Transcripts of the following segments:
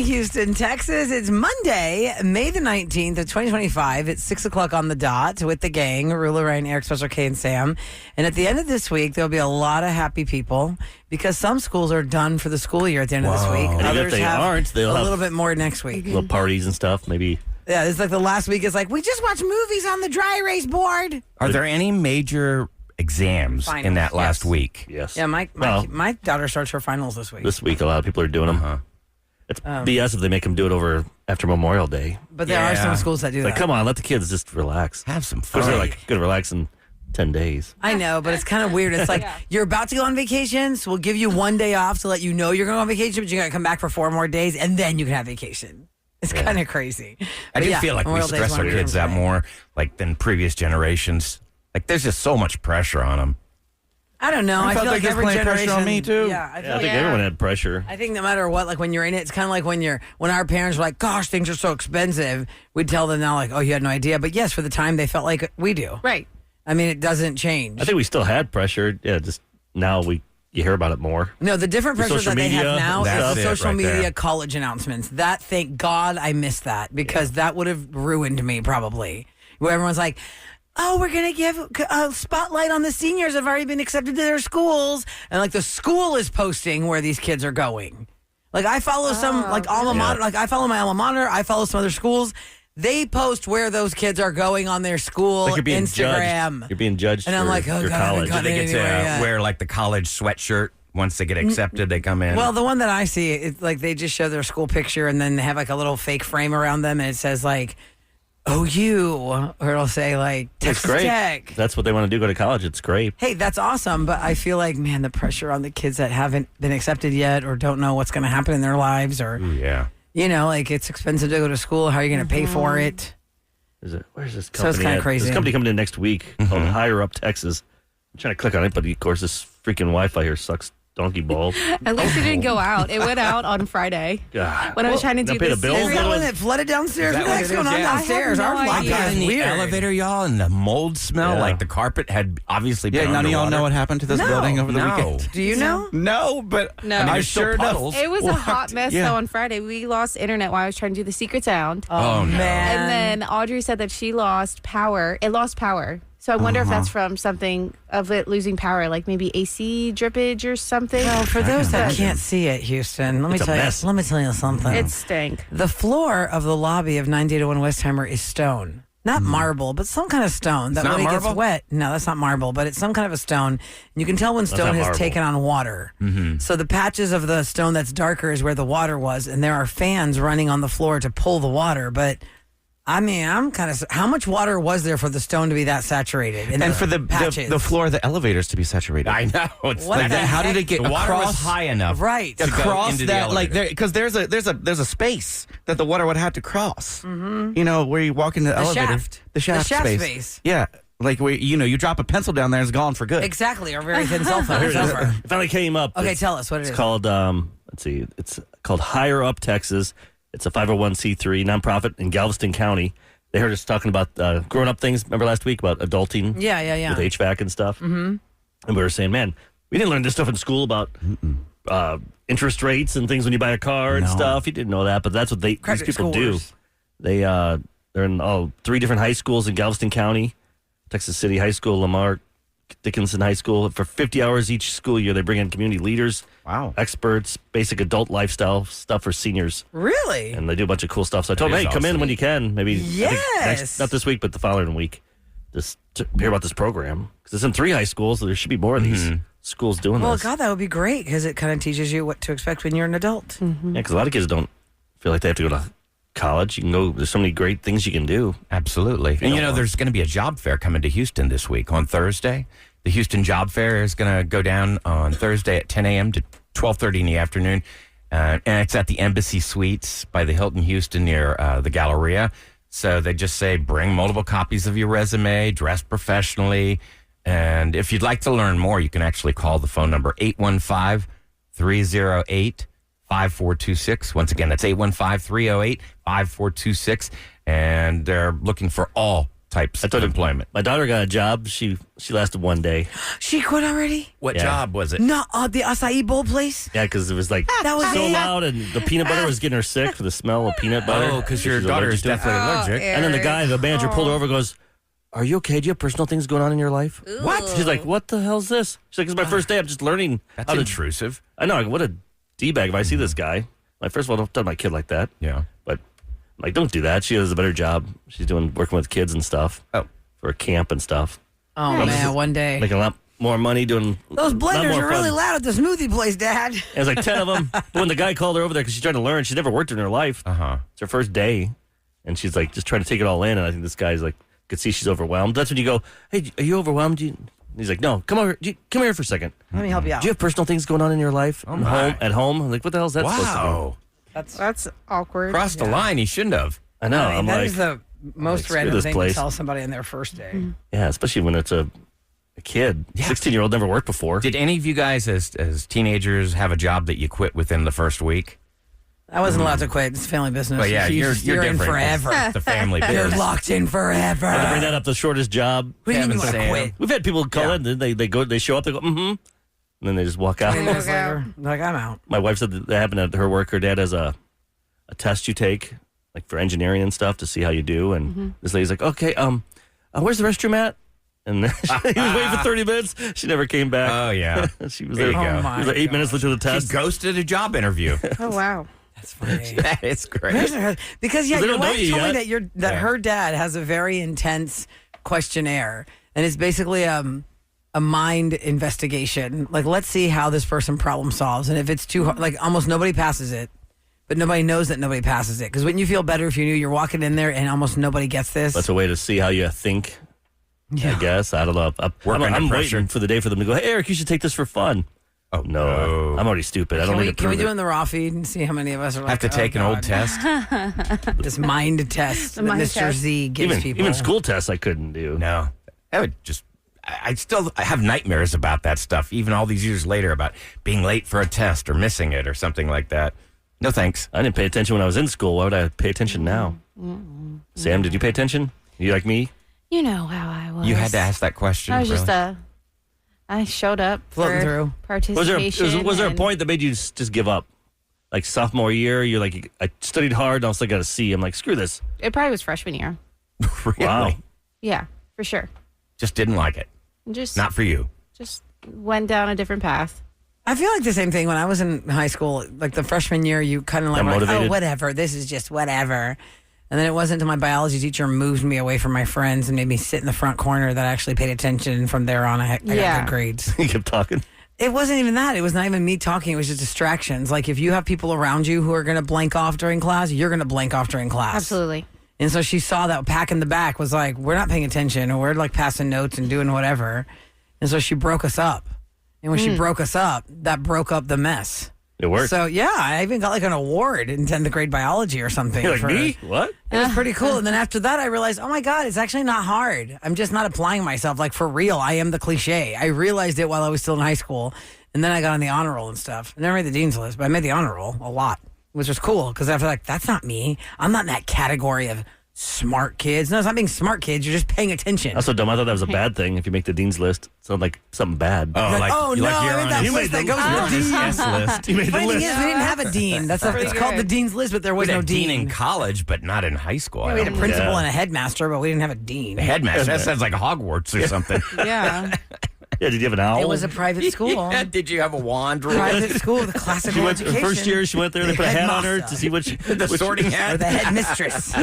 Houston, Texas. It's Monday, May the 19th of 2025. It's 6 o'clock on the dot with the gang, ROula, Ryan, Eric, Special K, and Sam. And at the end of this week, there'll be a lot of happy people because some schools are done for the school year at the end of this week. And Others if they have aren't, they'll a have little bit more next week. little parties and stuff, maybe. Yeah, it's like the last week is like, we just watched movies on the dry erase board. Are there any major exams Finals, in that last yes. week? Yes. Yeah, my daughter starts her finals this week. This week, a lot of people are doing them. It's BS if they make them do it over after Memorial Day. But there are some schools that do that. Like, come on, let the kids just relax. Have some Because fun. they're like, good relax in 10 days. I know, but it's kind of weird. It's like you're about to go on vacation, so we'll give you one day off to let you know you're going on vacation, but you're going to come back for 4 more days, and then you can have vacation. It's kind of crazy. I do feel like we Memorial Day's stress one our of kids them out today. more like than previous generations. Like, there's just so much pressure on them. I don't know. I felt feel like like there's every plenty of generation. pressure on me, too. Yeah, I I feel think like everyone had pressure. I think no matter what, like when you're in it, it's kind of like when our parents were like, "Gosh, things are so expensive." We'd tell them now, like, "Oh, you had no idea." But yes, for the time, they felt like we do. Right. I mean, it doesn't change. I think we still had pressure. Yeah, just now you hear about it more. No, the different The pressure social that they have media now and is stuff. the That's it social right media there. college announcements. That, thank God, I missed that because that would have ruined me probably. Where everyone's like, "Oh, we're going to give a spotlight on the seniors that have already been accepted to their schools." And like the school is posting where these kids are going. Like I follow some like alma mater, like I follow my alma mater. I follow some other schools. They post where those kids are going on their school Like you're being Instagram. judged. You're being judged And I'm for like, oh, your God, I haven't college. gotten They get to anywhere yet. wear like the college sweatshirt. Once they get accepted, they come in. Well, the one that I see, it's like they just show their school picture and then they have like a little fake frame around them and it says like, OU, or it'll say like It's Texas great. Tech. That's what they want to do, go to college. It's great. Hey, that's awesome, but I feel like, man, the pressure on the kids that haven't been accepted yet or don't know what's going to happen in their lives or, yeah. you know, like it's expensive to go to school. How are you going to pay for it? Where's this So company? it's kinda at? crazy. This company coming in next week called Higher Up Texas. I'm trying to click on it, but of course this freaking Wi-Fi here sucks donkey balls. At least it didn't go out. It went out on Friday God. when I was trying to Now do pay the this. bills? Is that What when was- it flooded downstairs? Is What that the what heck's it going is? on Yeah. downstairs? I have Our no Wi-Fi idea. I got is in the weird. elevator, y'all, and the mold smell, Yeah. like the carpet had obviously been Yeah, none of y'all know underwater. what happened to this No. building over the No. weekend. Do you know? No, but No. I, mean, I there's sure still know. puddles. It was a hot mess Yeah. though on Friday. We lost internet while I was trying to do the secret sound. Oh, no. man. And then Audrey said that she lost power. It lost power. So I wonder if that's from something of it losing power, like maybe AC drippage or something. Well, for those that can't see it, Houston, let me It's a tell you. mess. Let me tell you something. It stank. The floor of the lobby of 901 Westheimer is stone. Not marble, but some kind of stone that not when it gets marble? wet. No, that's not marble, but it's some kind of a stone. You can tell when stone not has marble. taken on water. So the patches of the stone that's darker is where the water was, and there are fans running on the floor to pull the water. But I mean, I'm kind of. How much water was there for the stone to be that saturated? In and for the patches? floor of the elevators to be saturated. I know. It's What like the that. How heck? did it get The water across? was high enough. Right. to go Across into the that, like elevator. there, because there's a space that the water would have to cross. You know, where you walk into the elevator, shaft. the shaft, The shaft space. space. Yeah, like where you drop a pencil down there, it's gone for good. Exactly, or very thin cell phone. Here It's it is. over. It finally came up. Okay, It's- tell us what it is. It's called, let's see, it's called Higher Up Texas. It's a 501c3 nonprofit in Galveston County. They heard us talking about growing up things. Remember last week about adulting? Yeah. With HVAC and stuff. Mm-hmm. And we were saying, man, we didn't learn this stuff in school about interest rates and things when you buy a car and No. stuff. You didn't know that, but that's what these Credit people do. scores. They're in 3 different high schools in Galveston County, Texas City High School, Lamar Dickinson High School. For 50 hours each school year, they bring in community leaders, Wow. experts, basic adult lifestyle stuff for seniors. Really? And they do a bunch of cool stuff. So I told That them, hey, is come in awesome. when you can. Maybe I think Yes. not this week, but the following week. Just to hear about this program. Because it's in 3 high schools, so there should be more of these schools doing Well, this. God, that would be great because it kind of teaches you what to expect when you're an adult. Yeah, because a lot of kids don't feel like they have to go to college. You can go, there's so many great things you can do. Absolutely. And don't want- there's going to be a job fair coming to Houston this week on Thursday. The Houston Job Fair is going to go down on Thursday at 10 a.m. to 12:30 in the afternoon. And it's at the Embassy Suites by the Hilton Houston near the Galleria. So they just say bring multiple copies of your resume, dress professionally. And if you'd like to learn more, you can actually call the phone number 815-308-5426. Once again, that's 815-308-5426. And they're looking for all types I told of you, employment. my daughter got a job. She lasted one day. She quit already? What Yeah. job was it? No, the acai bowl place. Yeah, because it was like That was so it? loud, and the peanut butter was getting her sick for the smell of peanut butter. Oh, because your She's daughter allergic is to it. definitely allergic. And then the manager pulled her over and goes, "Are you okay? Do you have personal things going on in your life?" What? She's like, "What the hell's this?" She's like, "It's my first day. I'm just learning That's how to." intrusive. I know. Like, what a d-bag if I see this guy. Like, first of all, don't tell my kid like that. Yeah. But like, don't do that. She has a better job. She's working with kids and stuff. Oh. For a camp and stuff. Oh, man, one day. Making a lot more money doing. Those a lot blenders more are really fun. loud at the smoothie place, Dad. And there's like 10 of them. But when the guy called her over there because she's trying to learn, she's never worked in her life. Uh-huh. It's her first day, and she's like just trying to take it all in. And I think this guy's like could see she's overwhelmed. That's when you go, "Hey, are you overwhelmed?" He's like, "No, come over. Come here for a second. Let me help you out. Do you have personal things going on in your life? Oh, my. At home? I'm like, what the hell is that supposed to Wow. That's awkward. Crossed the line. He shouldn't have. do? I know. I'm that like, is the most screw random this thing place. to tell somebody on their first day. yeah, especially when it's a kid, 16-year-old, never worked before. Did any of you guys, as teenagers, have a job that you quit within the first week? I wasn't allowed to quit. It's family business. Well, yeah, you're in different. forever. It's the family You're business. locked in forever. to bring that up, the shortest job. What do you mean you Kevin, want to Sam. quit? We've had people call Yeah. in, and they show up, they go, and then they just walk out. 20 minutes later, like, I'm out. My wife said that happened at her work. Her dad has a test you take, like for engineering and stuff, to see how you do. And this lady's like, "Okay, where's the restroom at?" And he was waiting for 30 minutes. She never came back. Oh, yeah. She was There there. you go. Oh, my It was like 8 minutes into the He test. ghosted a job interview. Oh, wow. That's funny. That is great. Because yeah, They your don't know wife you told me yet. that her dad has a very intense questionnaire, and it's basically a mind investigation. Like, let's see how this person problem solves, and if it's too hard, like almost nobody passes it, but nobody knows that nobody passes it. Because wouldn't you feel better if you knew you're walking in there and almost nobody gets this? That's a way to see how you think. I guess I don't know. Work under I'm pressure. waiting for the day for them to go, "Hey, Eric, you should take this for fun." Oh, No, I'm already stupid. I don't need to Can we prove do it. in the raw feed and see how many of us are like, Have to take an old test? this mind test that mind Mr. test. Z gives people. Even school tests I couldn't do. No. That would just... I have nightmares about that stuff, even all these years later, about being late for a test or missing it or something like that. No thanks. I didn't pay attention when I was in school. Why would I pay attention now? Sam, did you pay attention? You like me? You know how I was. You had to ask that question. I was just really? I showed up Floating for through. participation. Was there a and- point that made you just give up? Like sophomore year, you're like, I studied hard, and I still got a C. I'm like, screw this. It probably was freshman year. Really? Wow. Yeah, for sure. Just didn't like it. Just Not for you. just went down a different path. I feel like the same thing when I was in high school. Like the freshman year, you kind of like, Got were like, oh, motivated? whatever. This is just whatever. And then it wasn't until my biology teacher moved me away from my friends and made me sit in the front corner that I actually paid attention. And from there on, I got Yeah. good grades. You kept talking. It wasn't even that. It was not even me talking. It was just distractions. Like if you have people around you who are going to blank off during class, you're going to blank off during class. Absolutely. And so she saw that pack in the back was like, we're not paying attention or we're like passing notes and doing whatever. And so she broke us up. And when she broke us up, that broke up the mess. It worked. So yeah, I even got like an award in 10th grade biology or something. You're like, me? What? It was pretty cool. And then after that, I realized, oh my God, it's actually not hard. I'm just not applying myself. Like for real, I am the cliche. I realized it while I was still in high school. And then I got on the honor roll and stuff. I never made the dean's list, but I made the honor roll a lot, which was cool because I feel like that's not me. I'm not in that category of smart kids. No, it's not being smart kids. You're just paying attention. That's so dumb. I thought that was a bad thing if you make the dean's list. It sounded like something bad. Oh, Like, oh, you no, like you're I made on that his- list that goes you're with the his dean. S list. You made the Funny thing list. is, we didn't have a dean. That's Pretty it's called the good. dean's list, but there was We no had a dean in dean. college, but not in high school. I We had a don't- principal Yeah. and a headmaster, but we didn't have a dean. The headmaster. That sounds like Hogwarts or something. Yeah. Yeah, did you have an owl? It was a private school. Yeah, did you have a wand? Private school with classical She went, her education. first year, she went there. They put a hat on her Headmaster. to see which The sorting Or hat. the headmistress.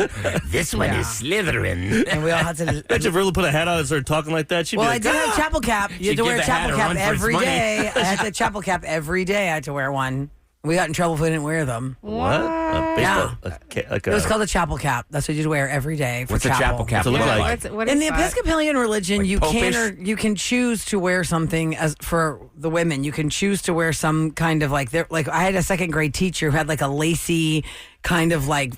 This one is Slytherin. And we all had to. Imagine if Rilla put a hat on and started talking like that. She'd Well, be I like, did have a chapel cap. You had She'd to wear a give the hat chapel a cap run for its every money. day. I had the chapel cap every day. I had to wear one. We got in trouble if we didn't wear them. what? A baseball, like It was called a chapel cap. That's what you'd wear every day for What's a chapel cap What's it look look like? like? What In is the that? Episcopalian religion, Like you can popish? or you can choose to wear something as for the women. You can choose to wear some kind of like I had a second grade teacher who had like a lacy kind of like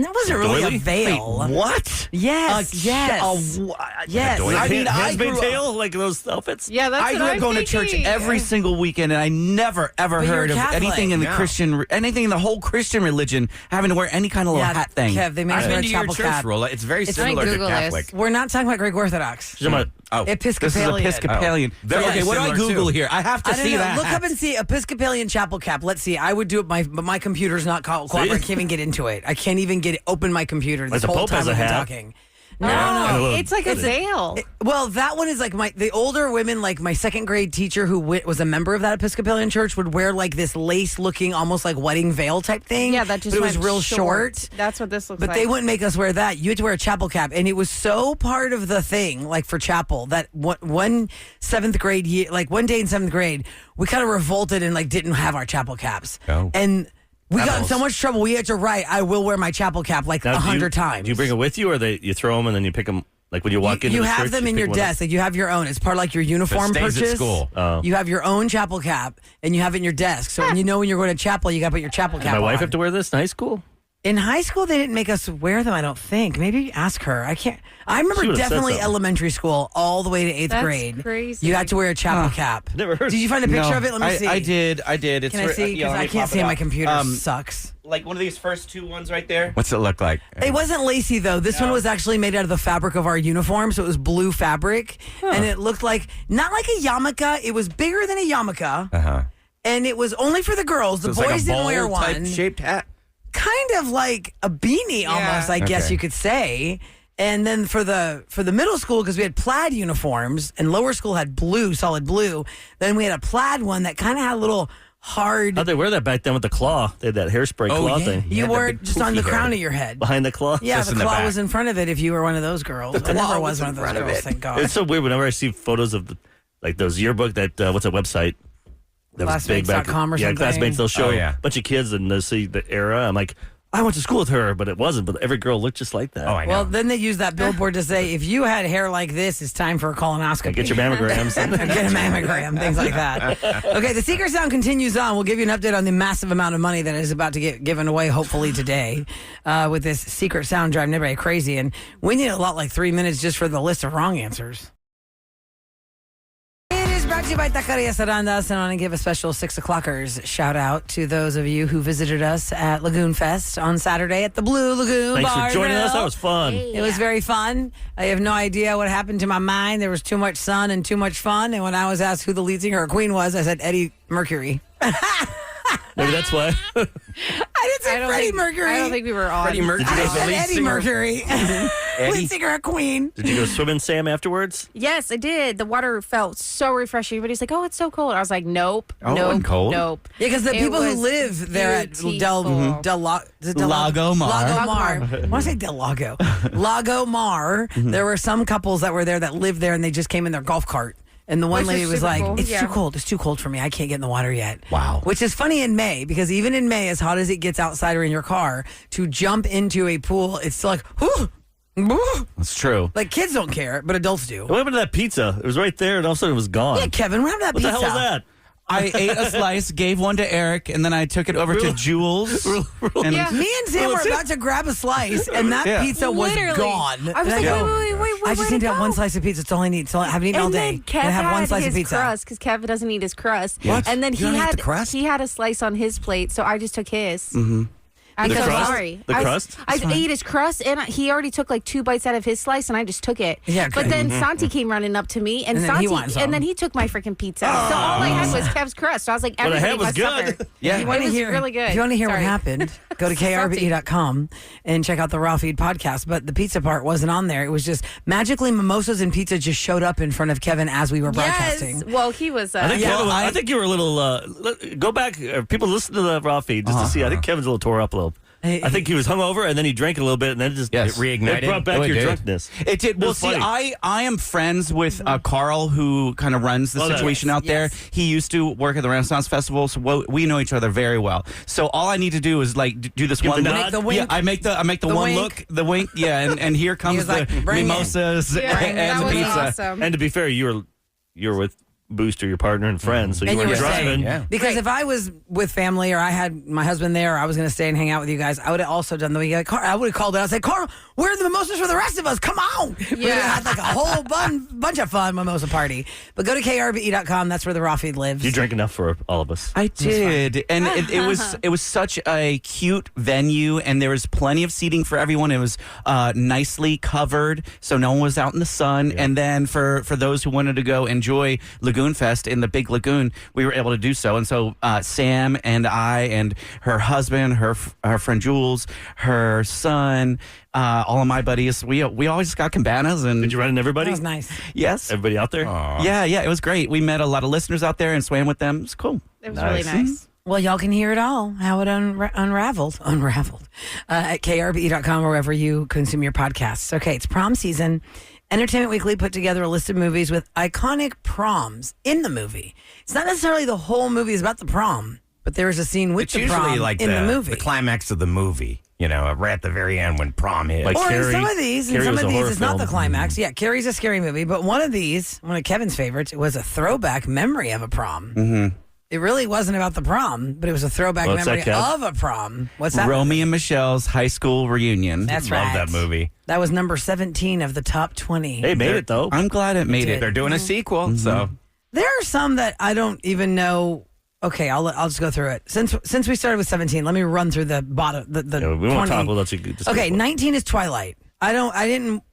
That wasn't really doily? a veil. Wait, what? Yes, yes. Yes. I mean, I Handmaid's grew up- Tale, like those outfits. Yeah, that's I what grew up I'm going to church thinking. every single weekend, and I never ever But you're heard of Catholic. anything in the Yeah. anything in the whole Christian religion having to wear any kind of little hat thing. Kev, they made I've us wear been a to your chapel church, cap. ROula. It's very It's similar to Google Catholic. this. We're not talking about Greek Orthodox. She's talking about- Oh, Episcopalian. This is Episcopalian. They're okay, what do I similar, Google too. here? I have to I don't see know. that. Look up and see Episcopalian chapel cap. Let's see. I would do it, but my computer's not cooperating. I can't even get into it. I can't even open my computer this the whole Pope time has a we've been hat. talking. No, Oh, no. it's like a veil. Well, that one is like the older women, like my second grade teacher who was a member of that Episcopalian church would wear like this lace looking almost like wedding veil type thing. Yeah, that just but it was went real short. That's what this looks But like. they wouldn't make us wear that. You had to wear a chapel cap. And it was so part of the thing, like for chapel, that one seventh grade year, like one day in seventh grade, we kind of revolted and like didn't have our chapel caps. Oh. And we got in Rebels. so much trouble. We had to write, I will wear my chapel cap like Now, 100 times. Do you bring it with you, or you throw them and then you pick them? Like when you walk into you the have church, them in pick your one up? desk. Like you have your own. It's part of like your uniform stays at purchase. school. Oh. You have your own chapel cap, and you have it in your desk. So when you know when you're going to chapel, you got to put your chapel cap Did my wife on. have to wear this in high school? In high school, they didn't make us wear them. I don't think. Maybe ask her. I can't. I She remember would've said definitely something. elementary school all the way to eighth That's grade. crazy. You had to wear a chapel cap. Never heard. Did you find a picture No, of it? Let me see. I did. It's Can I see? Because I can't see. My computer sucks. Like one of these first two ones right there. What's it look like? It wasn't lacy though. This one was actually made out of the fabric of our uniform, so it was blue fabric, and it looked like not like a yarmulke. It was bigger than a yarmulke, Uh-huh. and it was only for the girls. The It's boys like a didn't wear bowl one. type shaped hat. Kind of like a beanie, almost. I guess Okay. you could say. And then for the middle school, because we had plaid uniforms, and lower school had blue, solid blue. Then we had a plaid one that kind of had a little hard. How'd they wear that back then with the claw? They had that hairspray claw yeah. thing You had that wore big it just on the poofy crown hair. of your head. behind the claw. Yeah, Just the in the claw back. was in front of it if you were one of those girls. I claw never was was one in of those front of girls, it. thank God. It's so weird whenever I see photos of like those yearbook that what's that website? That was big back. Classmates.com or yeah, something. Classmates. They'll show Oh, yeah. a bunch of kids and they'll see the era. I'm like, I went to school with her, but it wasn't. But every girl looked just like that. Oh, I know. Well, then they use that billboard to say, if you had hair like this, it's time for a colonoscopy. Get your mammograms. Get a mammogram, things like that. Okay, the Secret Sound continues on. We'll give you an update on the massive amount of money that is about to get given away, hopefully today, with this Secret Sound driving everybody crazy. And we need a lot like 3 minutes just for the list of wrong answers. It is brought to you by Taqueria Sarandas, and I want to give a special 6 o'clockers shout out to those of you who visited us at Lagoon Fest on Saturday at the Blue Lagoon Thanks Bar for joining us. Grill. That was fun. It was very fun. I have no idea what happened to my mind. There was too much sun and too much fun. And when I was asked who the lead singer or queen was, I said Eddie Mercury. Maybe that's why. I didn't say Freddie Mercury. I don't think we were on. Freddie Mercury I is the said lead Eddie singer. Mercury. Lead singer or queen. Did you go swimming, Sam, afterwards? Yes, I did. The water felt so refreshing. Everybody's like, "Oh, it's so cold." I was like, "Nope, Oh, it nope, wasn't cold. nope." Yeah, because the It people who was live there at beautiful. Lago Mar. Lagomar. I want to say Del Lago. Lago Mar. There were some couples that were there that lived there and they just came in their golf cart. And the one Which lady is was super like, cool. it's Yeah. too cold. It's too cold for me. I can't get in the water yet. Wow. Which is funny in May because even in May, as hot as it gets outside or in your car, to jump into a pool, it's still like, whoo, whoo. That's true. Like kids don't care, but adults do. What happened to that pizza? It was right there, and all of a sudden it was gone. Yeah, Kevin, what happened to that what the pizza? hell was that? I ate a slice, gave one to Eric, and then I took it over to Jules. And Yeah. Me and Sam were about to grab a slice, and that Yeah. pizza was Literally. gone. I was And like, go, wait, I just where'd need to it have one go? slice of pizza. That's all I need. So I haven't eaten all And day. then Kev and have one had slice his of pizza. crust because Kev doesn't eat his crust. What? And then You don't eat the crust? he had a slice on his plate, so I just took his. Mm-hmm. I'm The so crust? sorry. The crust? I ate his crust, and he already took like 2 bites out of his slice, and I just took it. Yeah, But okay. then Santi came running up to me, and And then he Santi, wanted some. and then he took my freaking pizza. So all I had was Kev's crust. So I was like, What I everybody had was must good. suffer. Yeah. If you It want to was hear, really good. If you want to hear Sorry. what happened, go to krbe.com and check out the Raw Feed podcast. But the pizza part wasn't on there. It was just magically mimosas and pizza just showed up in front of Kevin as we were broadcasting. Yes. Well, he was. I think, Yeah, Kevin was, I- I think you were a little. Go back. People listen to the raw feed just to see. I think Kevin's a little tore up a little. I think he was hungover and then he drank a little bit and then it just Yes. It reignited. It brought back Oh, it your did. drunkenness. It did. Well, was see, funny. I am friends with Carl, who kind of runs the Oh, that- situation out there. yes. He used to work at the Renaissance Festival, so we know each other very well. So all I need to do is like do this Give one the look. nod? The wink. Yeah, I make the The one wink. look, the wink. Yeah, and here comes was the like, bring it. mimosas Yeah, and that the was pizza. awesome. And to be fair, you were with booster, your partner and friends. So And you you were were driving. saying, Yeah. because if I was with family or I had my husband there or I was going to stay and hang out with you guys, I would have also done the weekend. I would have called it. I said, Carl, where are the mimosas for the rest of us? Come on. We would have had like a whole bunch of fun mimosa party. But go to krbe.com. That's where the raw feed lives. You drank enough for all of us. I did, and it was such a cute venue, and there was plenty of seating for everyone. It was nicely covered, so no one was out in the sun. And then for those who wanted to go enjoy Lagoon Fest in the Big Lagoon, we were able to do so. And so Sam and I and her husband, her friend Jules, her son, all of my buddies, we always got cabanas. And Did you run into everybody? That was nice. yes, Everybody out there? yeah, it was great. We met a lot of listeners out there and swam with them. It was cool. It was really nice. Well, y'all can hear it all, how it unraveled at krbe.com or wherever you consume your podcasts. Okay, it's prom season. Entertainment Weekly put together a list of movies with iconic proms in the movie. It's not necessarily the whole movie is about the prom, but there is a scene with It's the usually prom like in the movie. the climax of the movie. You know, right at the very end when prom hits. Like Or in Carrie- some of these, Carrie was a horror it's not the film. climax. Yeah, Carrie's a scary movie, but one of Kevin's favorites, it was a throwback memory of a prom. Mm-hmm. It really wasn't about the prom, but it was a throwback What's memory that, Kev? of a prom. What's that? Romy and Michelle's high school reunion. That's Love right. that movie. That was number 17 of the top 20. Hey, made it though. I'm glad it made did. it. They're doing a sequel, so There are some that I don't even know. Okay, I'll just go through it. Since we started with 17, let me run through the bottom. The Yeah, we 20. won't talk. We'll let you just Okay, go. 19 is Twilight. I don't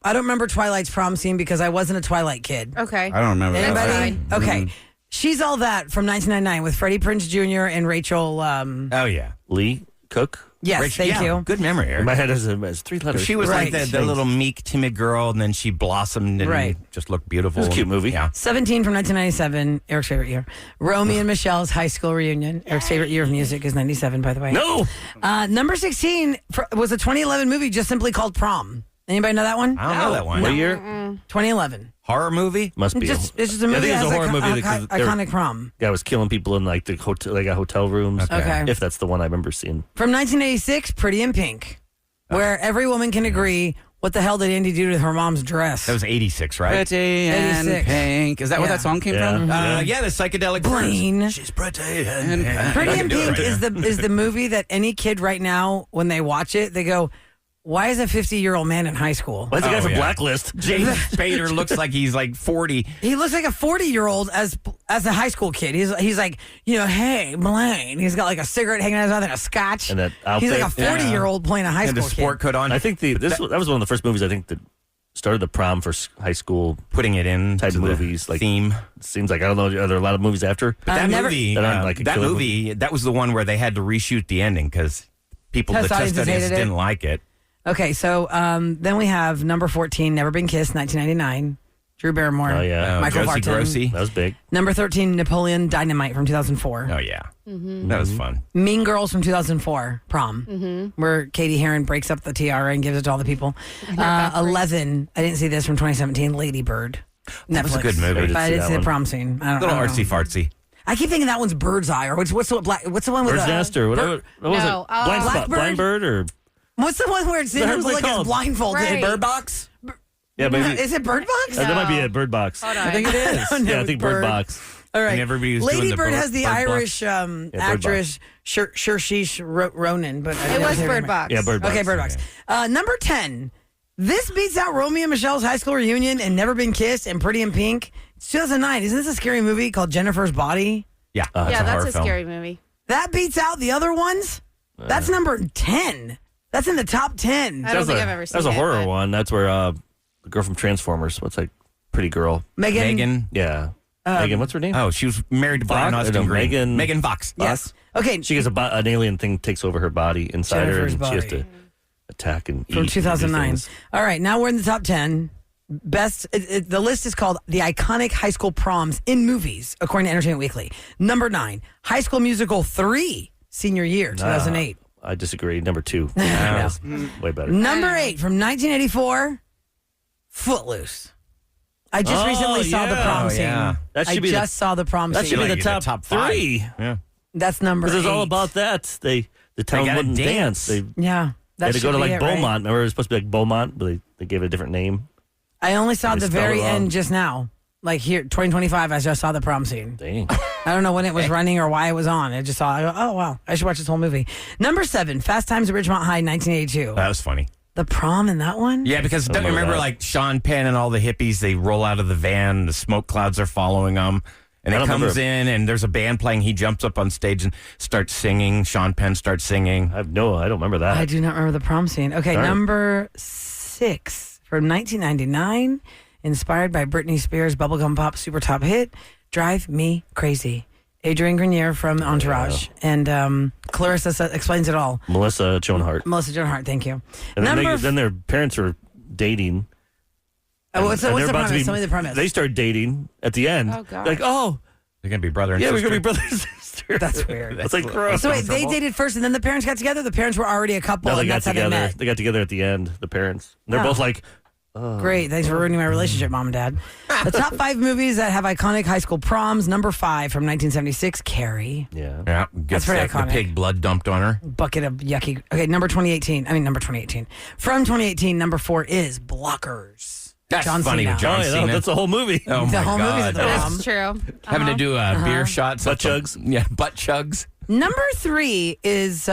remember Twilight's prom scene because I wasn't a Twilight kid. Okay. I don't remember that. Anybody? fine. Okay. She's All That from 1999 with Freddie Prinze Jr. and Rachel. oh yeah. Lee Cook. Yes, Rich- thank yeah, you. Good memory, In Eric. my head has 3 letters. She was Right. like the little meek, timid girl, and then she blossomed and Right. just looked beautiful. It was a cute movie. Yeah. 17 from 1997, Eric's favorite year. Romy and Michelle's high school reunion. Eric's favorite year of music is 97, by the way. No. Number 16 was a 2011 movie just simply called Prom. Anybody know that one? I don't know that one. What year? 2011. Horror movie? Must be. It's just a I movie think that it's has a horror movie because iconic prom. guy was killing people in like the hotel. They got hotel rooms. Okay. If that's the one I remember seeing. From 1986, Pretty in Pink, where every woman can agree, what the hell did Andy do to her mom's dress? That was 86, right? Pretty and 86. pink. Is that where Yeah. that song came Yeah. from? Yeah, the psychedelic Blaine. She's pretty and Pretty in Pink is the movie that any kid right now, when they watch it, they go, why is a 50-year-old man in high school? Why's the guy Oh, from yeah. Blacklist? James Spader looks like he's like 40. He looks like a 40-year-old as a high school kid. He's like, hey, Blaine. He's got like a cigarette hanging out his mouth and a scotch. And that He's like a outfit. 40-year-old playing a high And the school sport kid. coat on. I think that was one of the first movies I think that started the prom for high school. Putting it in Type to the movies, like- theme. It seems like I don't know. Are there a lot of movies after? But that never- movie, That aren't like a that killer movie, that was the one where they had to reshoot the ending because the Test test audiences audience hated it. didn't like it. Okay, so then we have number 14, Never Been Kissed, 1999. Drew Barrymore. Oh yeah, Michael Josie Vartan. Grossi. that was big. Number 13, Napoleon Dynamite from 2004. Oh yeah, that was fun. Mean Girls from 2004, Prom, where Katie Heron breaks up the tiara and gives it to all the people. 11, I didn't see this from 2017, Lady Bird. That was a Netflix. good movie. But I didn't that see the one. prom scene. I don't Little know. artsy fartsy. I keep thinking that one's Bird's Eye, or what's the one with Bird's Nest or whatever. What was No, it? Blind Spot, Blackbird? Blind Bird or what's the one where it's The hell's it like it's called? blindfolded? Right. Bird Box? yeah, maybe Is it Bird Box? that might be No. it. Bird Box. Hold on. I think it is. Yeah, I think Bird Box. All right. And everybody was doing Lady the Bird Bird- has the Bird Box. Irish Bird actress Saoirse Ronan, but It was Bird Box. Yeah, Bird Box. Okay, Bird Box. Number 10. This beats out Romeo and Michelle's high school reunion and Never Been Kissed and Pretty in Pink. It's 2009. Isn't this a scary movie called Jennifer's Body? Yeah, Yeah, it's a that's horror a film. scary movie. That beats out the other ones? That's number 10. That's in the top 10. I don't think I've ever seen That was a it, horror but- one. That's where the girl from Transformers. What's that pretty girl? Megan. Yeah, Megan. What's her name? Oh, she was married to Brian Fox? Austin No, Green. Megan- Megan Fox. Yes. Okay. She gets an alien thing takes over her body inside Jennifer's her, and she has body. to attack and eat. From and do 2009. things. All right, now we're in the top 10. Best. The list is called the iconic high school proms in movies, according to Entertainment Weekly. Number 9, High School Musical 3, senior year, 2008. I disagree. Number 2. No. That was way better. Number 8 from 1984, Footloose. I just Oh, recently saw the yeah. prom Oh, scene. yeah. That should I be just saw the prom That scene. should be Like the in the top, top 5. 3. Yeah. That's number 8. Because it's all about that. The town gotta wouldn't dance. dance. They Yeah. That had to go should to be like it, right? Beaumont. Remember, it was supposed to be like Beaumont, but they gave it a different name. I only saw They the spelled very it wrong. end just now. Like here, 2025, I just saw the prom scene. Dang. I don't know when it was running or why it was on. I just saw. I go, oh wow, I should watch this whole movie. Number 7, Fast Times at Ridgemont High, 1982. That was funny. The prom in that one. Yeah, because don't you remember remember that. like Sean Penn and all the hippies? They roll out of the van. The smoke clouds are following them. And I it don't comes remember. in, and there's a band playing. He jumps up on stage and starts singing. Sean Penn starts singing. I don't remember that. I do not remember the prom scene. Okay, Darn. number 6 from 1999, inspired by Britney Spears' bubblegum pop super top hit, "Drive Me Crazy." Adrienne Grenier from Entourage, and Clarissa explains it all. Melissa Joan Hart. Melissa Joan Hart, thank you. And Number then their parents were dating. what's And the they're about to premise? Tell me the premise. They start dating at the end. Oh, gosh. Like, oh, They're going to be brother and yeah, sister. we're going to be brother and sister. That's weird. It's like gross. So wait, they dated first, and then the parents got together. The parents were already a couple, No, they and got that's how they together. met. They got together at the end, the parents. They're Oh. both like, Great. Thanks for ruining my relationship, Mom and Dad. The top 5 movies that have iconic high school proms. Number 5 from 1976, Carrie. yeah. Yeah, gets very the iconic. pig blood dumped on her. Bucket of yucky. Okay, number 2018. From 2018, number 4 is Blockers. That's John funny Cena. with John Oh, yeah, Cena. that's the whole movie. Oh The my whole movie's at God. the That's prom. That's true. Having to do beer shots. Butt at the- chugs. Yeah, butt chugs. Number 3 is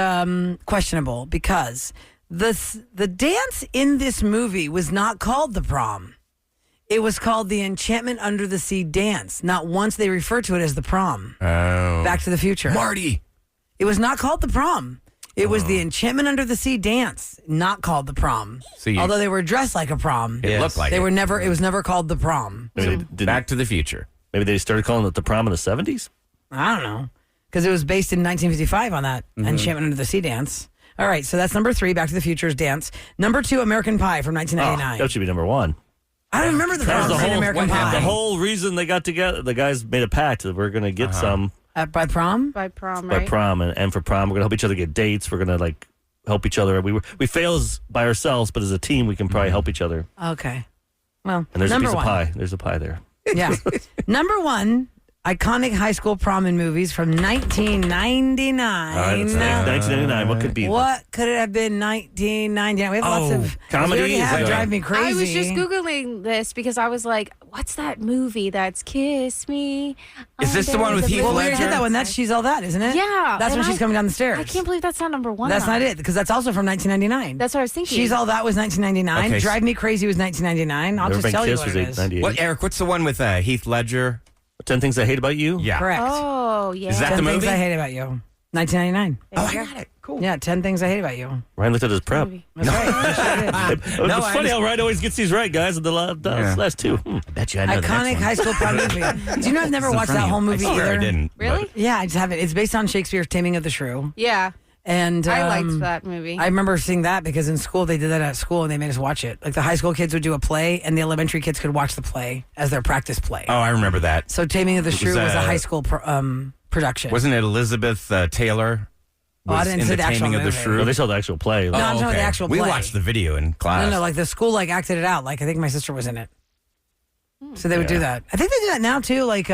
questionable because the dance in this movie was not called the prom. It was called the Enchantment Under the Sea Dance. Not once they referred to it as the prom. Oh. Back to the Future. Marty. It was not called the prom. It was the Enchantment Under the Sea Dance, not called the prom. So you- Although they were dressed like a prom, It looked like they it. were never. It was never called the prom. Maybe, they didn't- Back to the Future. maybe they started calling it the prom in the 70s. I don't know, because it was based in 1955 on that Mm-hmm. Enchantment Under the Sea Dance. All right, so that's number 3, Back to the Future's dance. Number 2, American Pie from Oh, 1999. that should be number 1. I don't remember the That was prom the in whole, American Pie. the whole reason they got together. The guys made a pact that we're going to get some By prom. By prom, by right? prom, and for prom, we're going to help each other get dates. We're going to like help each other. We fail by ourselves, but as a team, we can probably help each other. Okay. Well, And there's a number piece 1. of pie. There's a pie there. Yeah. Number 1, iconic high school prom in movies from 1999. All right, that's 1999. What could be? What could it have been? 1999. We have lots of comedy? We already Is have that- Drive Me Crazy. I was just Googling this because I was like, what's that movie that's Kiss Me? Is this the one with Heath Well, we already Ledger? did that one. That's She's All That, isn't it? Yeah, That's and when she's coming down the stairs. I can't believe that's not number 1. That's not it, because that's also from 1999. That's what I was thinking. She's All That was 1999. Okay, Drive Me Crazy was 1999. I'll Never just Been tell you Kissed what was it is. 98. What, Eric? What's the one with Heath Ledger? 10 Things I Hate About You? Yeah. Correct. Oh, yeah. Is that 10 the Things movie? I Hate About You. 1999. Oh, I got it. Cool. Yeah, 10 Things I Hate About You. Ryan looked at his prep. That's right. Yes, I did. It's No, I funny just- how Ryan always gets these right, guys. In the Yeah. last 2. I bet you I know the Iconic next high one. school prom movie. Do you know I've never It's in watched front that of you. whole movie I swear either? I didn't. but- Really? Yeah, I just haven't. It's based on Shakespeare's Taming of the Shrew. Yeah. And I liked that movie. I remember seeing that because in school they did that at school and they made us watch it. Like the high school kids would do a play and the elementary kids could watch the play as their practice play. Oh, I remember that. So Taming of the Shrew was a uh, high school production. Wasn't it Elizabeth Taylor? Oh, I Was didn't in see the the actual Taming of the movie. Shrew? No, they saw the actual play. No, I'm talking about the actual We play. watched the video in class. No, like the school like acted it out. Like I think my sister was in it. So they would do that. I think they do that now too. Like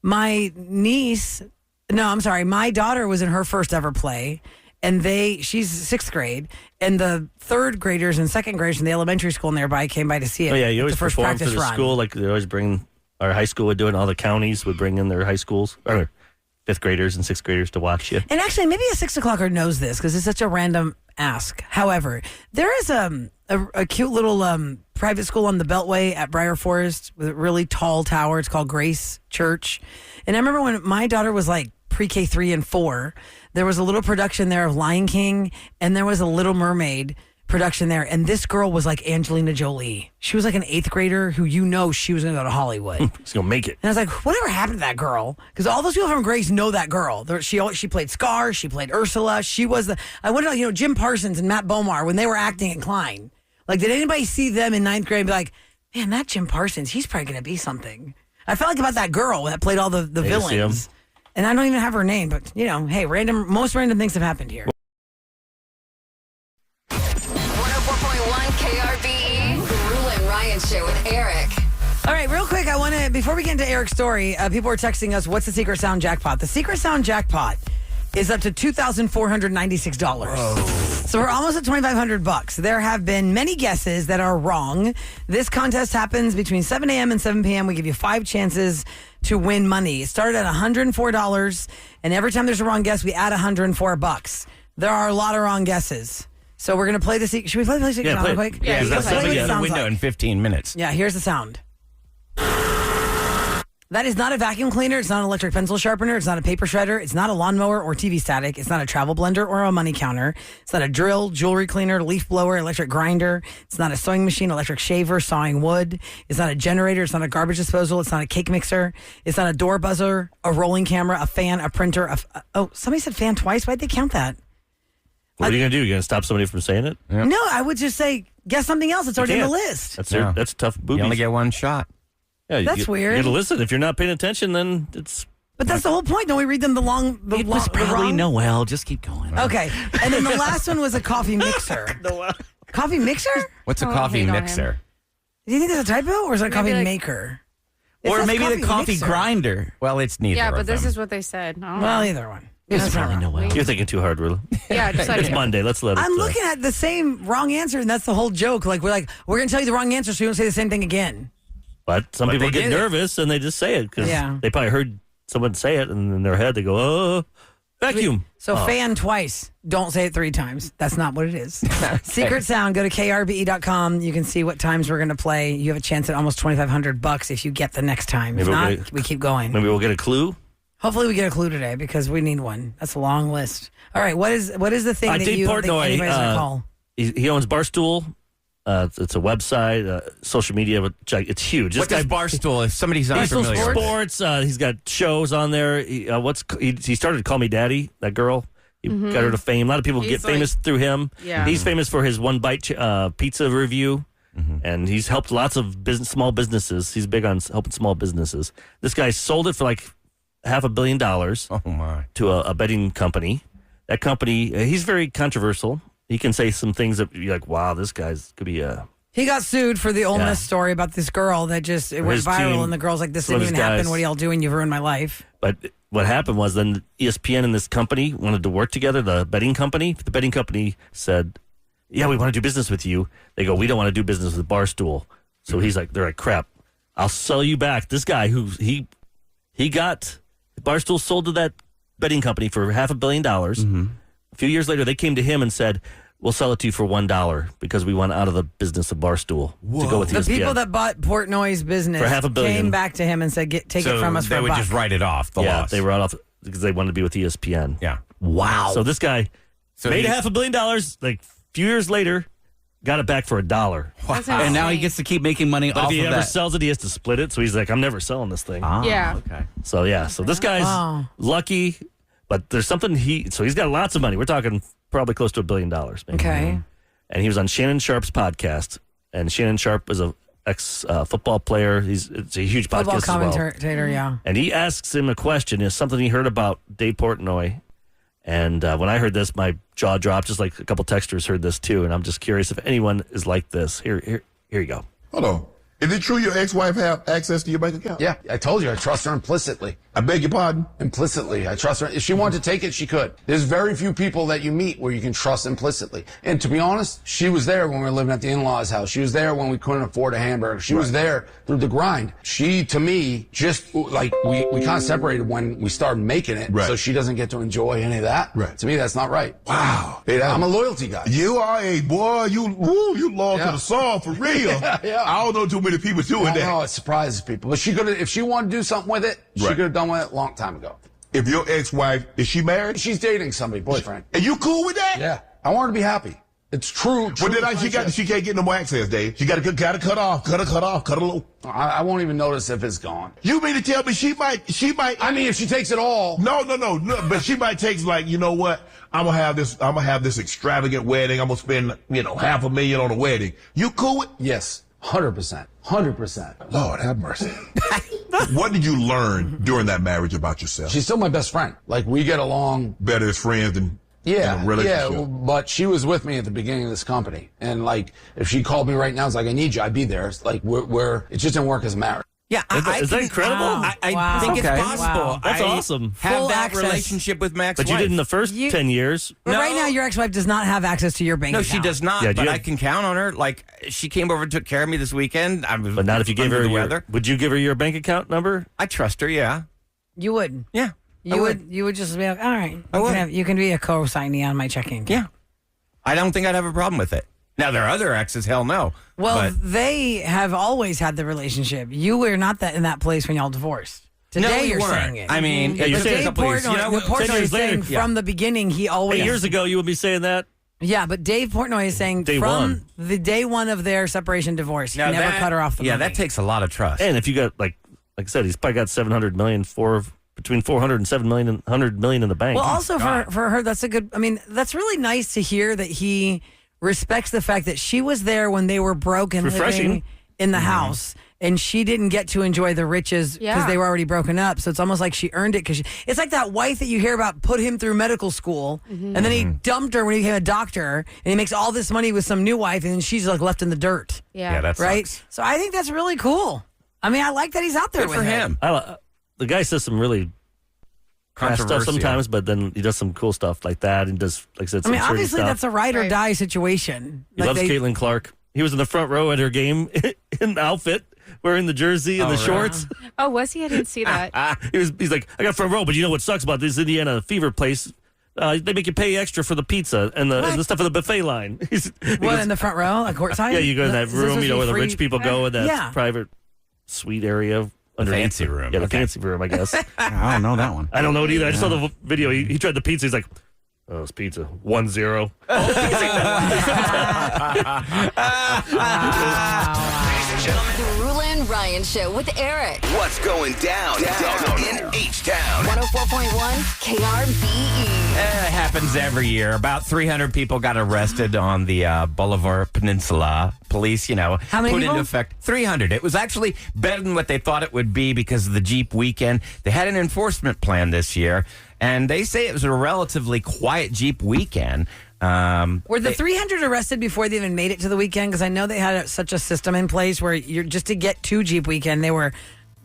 my niece, no, I'm sorry, my daughter was in her first ever play. And she's 6th grade, and the 3rd graders and 2nd graders from the elementary school nearby came by to see it. Oh, yeah, you It's always the first perform for practice the run. school. Like they always bring, our high school would do it, and all the counties would bring in their high schools, or 5th graders and 6th graders to watch you. And actually, maybe a 6 o'clocker knows this because it's such a random ask. However, there is a cute little private school on the Beltway at Briar Forest with a really tall tower. It's called Grace Church. And I remember when my daughter was like pre-K 3 and 4, there was a little production there of Lion King, and there was a Little Mermaid production there. And this girl was like Angelina Jolie. She was like an 8th grader who she was going to go to Hollywood. She's going to make it. And I was like, whatever happened to that girl? Because all those people from Grace know that girl. She played Scar. She played Ursula. She was I wonder, Jim Parsons and Matt Bomar, when they were acting at Klein. Like, did anybody see them in 9th grade and be like, man, that Jim Parsons, he's probably going to be something. I felt like about that girl that played all the see villains. him. And I don't even have her name, but, hey, most random things have happened here. 104.1 KRBE, the ROula and Ryan Show with Eric. All right, real quick, before we get into Eric's story, people are texting us, what's the secret sound jackpot? The secret sound jackpot is up to $2,496. So we're almost at $2,500. There have been many guesses that are wrong. This contest happens between 7 a.m. and 7 p.m. We give you 5 chances to win money. It started at $104, and every time there's a wrong guess, we add $104. There are a lot of wrong guesses. So we're going to play the secret. Should we play the secret sound real quick? Yeah, Because that's play something what it you The gotta- window in 15 minutes. Yeah, here's the sound. That is not a vacuum cleaner. It's not an electric pencil sharpener. It's not a paper shredder. It's not a lawnmower or TV static. It's not a travel blender or a money counter. It's not a drill, jewelry cleaner, leaf blower, electric grinder. It's not a sewing machine, electric shaver, sawing wood. It's not a generator. It's not a garbage disposal. It's not a cake mixer. It's not a door buzzer, a rolling camera, a fan, a printer. Oh, somebody said fan twice. Why'd they count that? What are you going to do? You going to stop somebody from saying it? Yep. No, I would just say, guess something else. It's already in the can't. list. That's tough boobies. You only get one shot. Yeah, That's weird. You got to listen. If you're not paying attention, then it's... But that's the whole point. Don't we read them It was probably wrong? Noel. Just keep going. Okay. And then the last one was a coffee mixer. Coffee mixer? What's a Oh, coffee hate on mixer? Do you think that's a typo or is it a coffee like- maker? It Or says maybe the coffee mixer. grinder. Well, it's neither. Yeah, of but this them. is what they said. I don't know. Well, either one. It's That's not probably wrong. Noel. You're thinking too hard, Rilla. Yeah, just let It's it. Monday. Let's let it... I'm looking at the same wrong answer, and that's the whole joke. Like, we're going to tell you the wrong answer so you don't say the same thing again. But some But people they get did it. nervous and they just say it because Yeah. they probably heard someone say it, and in their head they go, "Oh, vacuum." So fan twice. Don't say it 3 times. That's not what it is. Secret sound. Go to krbe.com. You can see what times we're going to play. You have a chance at almost $2,500 if you get the next time. If Maybe we'll not, get- we keep going. Maybe we'll get a clue. Hopefully we get a clue today because we need one. That's a long list. All right, what is the thing that Dave you think Portnoy, anybody's going to call? He owns Barstool. It's a website, social media. It's huge. What does Barstool? If somebody's He's still unfamiliar with it. sports. He's got shows on there. He started to Call Me Daddy. That girl. He got her to fame. A lot of people He's get like- famous through him. Yeah. He's famous for his one bite pizza review, and he's helped lots of small businesses. He's big on helping small businesses. This guy sold it for like $500 million Oh my! to a betting company. That company, he's very controversial. He can say some things that you're like, wow, this guy's could be a... He got sued for the Ole Yeah. Miss story about this girl that it went his viral, team, and the girl's like, "This some of didn't his even happen. guys. What are y'all doing? You've ruined my life." But what happened was then ESPN and this company wanted to work together, the betting company. The betting company said, yeah, we want to do business with you. They go, we don't want to do business with Barstool. So they're like, crap, I'll sell you back. This guy he got Barstool sold to that betting company for $500 million. A few years later, they came to him and said, we'll sell it to you for $1 because we want out of the business of Barstool to go with The ESPN. people that bought Portnoy's business For $500 million. came back to him and said, take So it from us for they a would buck. just write it off. The yeah, loss. they were off because they wanted to be with ESPN. Yeah. Wow. So this guy made he- $500 million. Like a few years later, got it back for $1. That's and now he insane. gets to keep making money But off if he of ever that. sells it, he has to split it. So he's like, I'm never selling this thing. Ah, Yeah. Okay. So yeah, so this guy's Wow. lucky, but there's something so he's got lots of money. We're talking probably close to $1 billion. Maybe. Okay. And he was on Shannon Sharp's podcast, and Shannon Sharp is a ex football player. It's a huge Football podcast as well. commentator, yeah. And he asks him a question. Is something he heard about Dave Portnoy. And when I heard this, my jaw dropped. Just like a couple texters heard this too. And I'm just curious if anyone is like this. Here you go. Hold on. Is it true your ex-wife have access to your bank account? Yeah, I told you I trust her implicitly. I beg your pardon? Implicitly, I trust her. If she wanted to take it, she could. There's very few people that you meet where you can trust implicitly. And to be honest, she was there when we were living at the in-laws' house. She was there when we couldn't afford a hamburger. She was there through the grind. She, to me, just like we kind of separated when we started making it. Right. So she doesn't get to enjoy any of that. Right. To me, that's not right. Wow. I'm a loyalty guy. You are a boy. You loyal to Yeah. the song for real. Yeah. I don't know too many people doing I that. know it surprises people, but she could have. If she wanted to do something with it, she Right. could have done with it a long time ago. If your ex-wife, is she married? She's dating somebody, boyfriend. And you cool with that? Yeah, I want her to be happy. It's true. But then friendship. she can't get no more access, Dave. She got to cut off, cut a little. I won't even notice if it's gone. You mean to tell me she might? I mean, if she takes it all. No. But she might take like, you know what? I'm gonna have this extravagant wedding. I'm gonna spend, $500,000 on a wedding. You cool with? Yes, 100%. 100%. Lord have mercy. What did you learn during that marriage about yourself? She's still my best friend. Like, we get along. Better as friends than in a relationship. Yeah, but she was with me at the beginning of this company. And, like, if she called me right now, it's like, I need you, I'd be there. It's like, it just didn't work as a marriage. Yeah, Is that incredible? I Wow. think it's Okay. possible. Wow. That's I awesome. Have Full that access. relationship with Max. But you did in the first 10 years. But No. right now, your ex-wife does not have access to your bank No, account. she does not. Yeah, do but you I have- can count on her. Like she came over and took care of me this weekend. I was But not if you gave under her the your. weather. Would you give her your bank account number? I trust her. Yeah, You would. yeah. You would. You would just be like, all right. I would. You can be a co-signee on my checking. Yeah. I don't think I'd have a problem with it. Now there are other exes. Hell no. Well, But- they have always had the relationship. You were not that in that place when y'all divorced. Today no, we you're weren't. saying it. I mean, Yeah, you're But saying a Dave couple years. Portnoy, You know, 10 years is saying later, from the beginning he always. 8 years ago, you would be saying that. Yeah, but Dave Portnoy is saying Day from one. the day one of their separation divorce, he now never that- cut her off the Yeah, money. that takes a lot of trust. And if you got like I said, he's probably got 700 million between 400 and 7 million and 100 million in the bank. Well, also God. for her, that's a good. I mean, that's really nice to hear that he respects the fact that she was there when they were broke and Refreshing. living in the house, and she didn't get to enjoy the riches because Yeah. they were already broken up. So it's almost like she earned it because it's like that wife that you hear about put him through medical school, and then he dumped her when he became a doctor, and he makes all this money with some new wife, and then she's like left in the dirt, Yeah. yeah, that's right? So I think that's really cool. I mean, I like that he's out there good with for it. him. The guy says some really crass stuff Controversial. sometimes, but then he does some cool stuff like that and does, like I said, I some mean, serious obviously stuff. that's a ride or Right. die situation. He Like loves they- Caitlin Clark. He was in the front row at her game in the outfit, wearing the jersey and the really? shorts. Oh, was he? I didn't see that. He's like, I got front row, but you know what sucks about this Indiana Fever place? They make you pay extra for the pizza and the stuff in the buffet line. he What, goes, in the front row, like courtside? yeah, you go in that Is this room, supposed you know, to where be the rich free? people go in that Yeah. private suite area. Underneath. fancy room. Yeah, the Okay. fancy room, I guess. I don't know that one. I don't know it either. I just saw the video. He tried the pizza. He's like, oh, it's pizza. 1-0. The ROula and Ryan Show with Eric. What's going down in H-Town? 104.1 KRBE. It happens every year. About 300 people got arrested on the Boulevard Peninsula. Police, How many put people? into effect 300. It was actually better than what they thought it would be because of the Jeep weekend. They had an enforcement plan this year, and they say it was a relatively quiet Jeep weekend. Were the 300 arrested before they even made it to the weekend? Because I know they had such a system in place where you're just to get to Jeep weekend, they were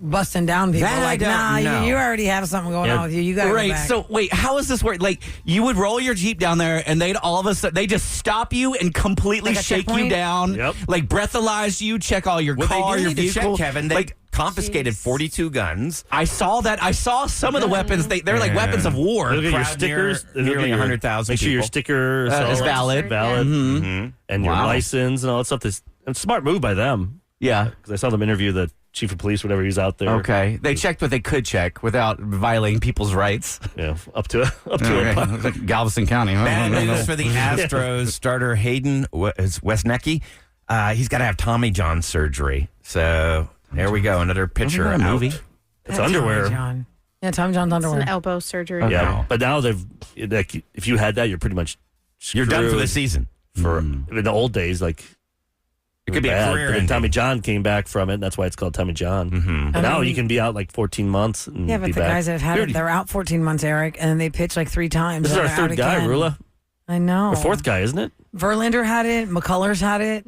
busting down people. That I like, don't nah, know. you already have something going on with you. You got to Right. go back. So wait, how does this work? Like you would roll your Jeep down there, and they'd all of a sudden they just stop you and completely Like a shake you checkpoint? down, Yep. like breathalyze you, check all your Well, car, they do your need to vehicle. check, Kevin. They like confiscated 42 guns. I saw that. I saw some of the weapons. They're like Yeah. weapons of war. Look at your Crowd stickers. near- nearly 100,000 Make sure your people. sticker Is all valid. and your Wow. license and all that stuff. It's a smart move by them Yeah. because I saw them interview the chief of police, whatever he's out there. Okay. They checked what they could check without violating people's rights. Yeah, up to Okay. a It's like Galveston County. Huh? Bad I don't know. news for the Astros starter Hayden Wesnecki. He's got to have Tommy John surgery. So there we go. Another pitcher Wasn't that a out. movie? It's That's underwear. Tommy John. Yeah, Tommy John's It's underwear. an elbow surgery. Okay. Yeah, but now like, if you had that, you're pretty much You're done for the screwed. season. For in the old days, like It could be a bad, career but then ending. Tommy John came back from it, and that's why it's called Tommy John. Mm-hmm. But now mean- you can be out like 14 months. And Yeah, but be the back. guys that have had We it, already- they're out 14 months, Eric, and they pitch like 3 times. This is and our they're out third guy, again. Rula. I know. Our fourth guy, isn't it? Verlander had it. McCullers had it.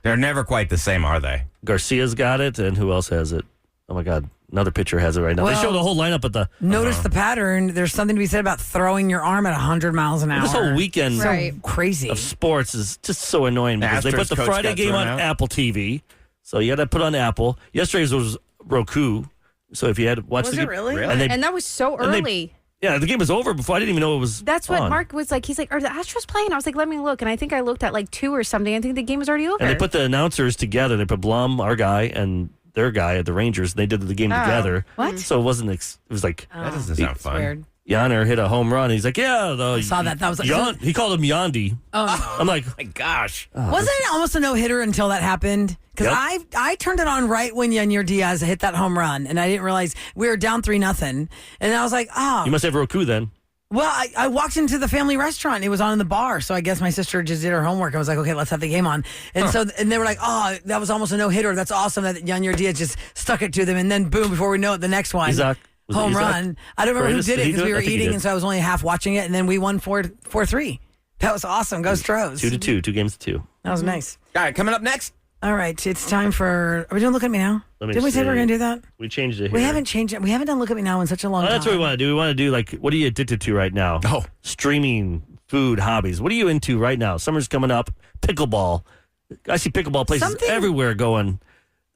They're never quite the same, are they? Garcia's got it, and who else has it? Oh my God, another pitcher has it right now. They Well- show the whole lineup at the Notice the pattern. There's something to be said about throwing your arm at 100 miles an hour. this whole weekend So Right. crazy. of sports is just so annoying because they Astros put the coach Friday got game thrown on out. Apple TV, so you got to put on Apple. Yesterday's was Roku, so if you had watched Was the it game, really? and they, And that was so and they- early. yeah, the game was over before I didn't even know it was. That's what on. Mark was like. He's like, are the Astros playing? I was like, let me look. And I think I looked at like 2 or something. I think the game was already over. And they put the announcers together. They put Blum, our guy, and their guy at the Rangers. They did the game Oh. together. What? So it wasn't. It was like That doesn't sound fun. Weird. Yonder hit a home run. He's like, yeah, I saw that. That was like- he called him Yondi. Oh, I'm like, My gosh. wasn't it almost a no hitter until that happened? Because Yep. I turned it on right when Yanier Diaz hit that home run, and I didn't realize we were down 3-0, and I was like, oh. you must have Roku then. Well, I walked into the family restaurant. It was on in the bar, so I guess my sister just did her homework. I was like, okay, let's have the game on. And and they were like, oh, that was almost a no hitter. That's awesome that Yanier Diaz just stuck it to them, and then boom, before we know it, the next one. Isaac. Was it Home Isaac? run. I don't remember who Freitas? did it he because do we were I think he eating, did. and so I was only half watching it, and then we won 4-3. That was awesome. Go Stros. 2-2, 2 games to 2. That was nice. All right, coming up next, All right, it's time for. Are we doing Look at Me Now? Let me Didn't we say we were see. going to do that? We changed it here. We haven't changed it. We haven't done Look at Me Now in such a long Oh, time. that's what we want to do. We want to do like, what are you addicted to right now? Oh. Streaming, food, hobbies. What are you into right now? Summer's coming up. Pickleball. I see pickleball places Something- everywhere going.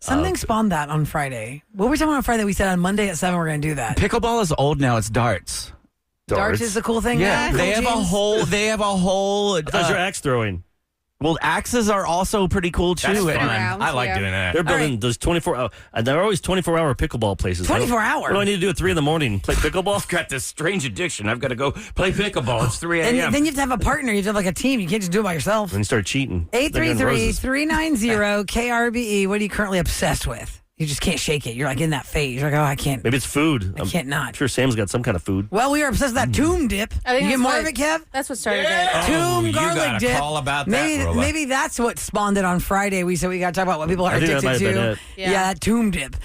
Something spawned that on Friday. What were we talking about on Friday? We said on Monday at 7 we're going to do that. Pickleball is old now. It's darts. Darts is the cool thing. Yeah, now? they have a Cool whole. They have a whole. How's your axe throwing? Well, axes are also pretty cool too. That's fun. around, I like yeah. doing that. They're building those 24-hour, and they're always 24-hour pickleball places. 24 hour? What do I need to do at 3 a.m? Play pickleball? I've got this strange addiction. I've got to go play pickleball. It's 3 And a.m. then you have to have a partner. You have to have like a team. You can't just do it by yourself. And you start cheating. Like Guns N' Roses. 833-390-KRBE. What are you currently obsessed with? You just can't shake it. You're like in that phase. You're like, oh, I can't. Maybe it's food. I can't not. I'm sure Sam's got some kind of food. Well, we were obsessed with that tomb dip. I think You get that's more what- of it, Kev? That's what started it. Tomb you garlic got a dip. call about that, maybe, ROula. maybe that's what spawned it on Friday. We said we got to talk about what people are I think that addicted might have been to. it. Yeah, that tomb dip.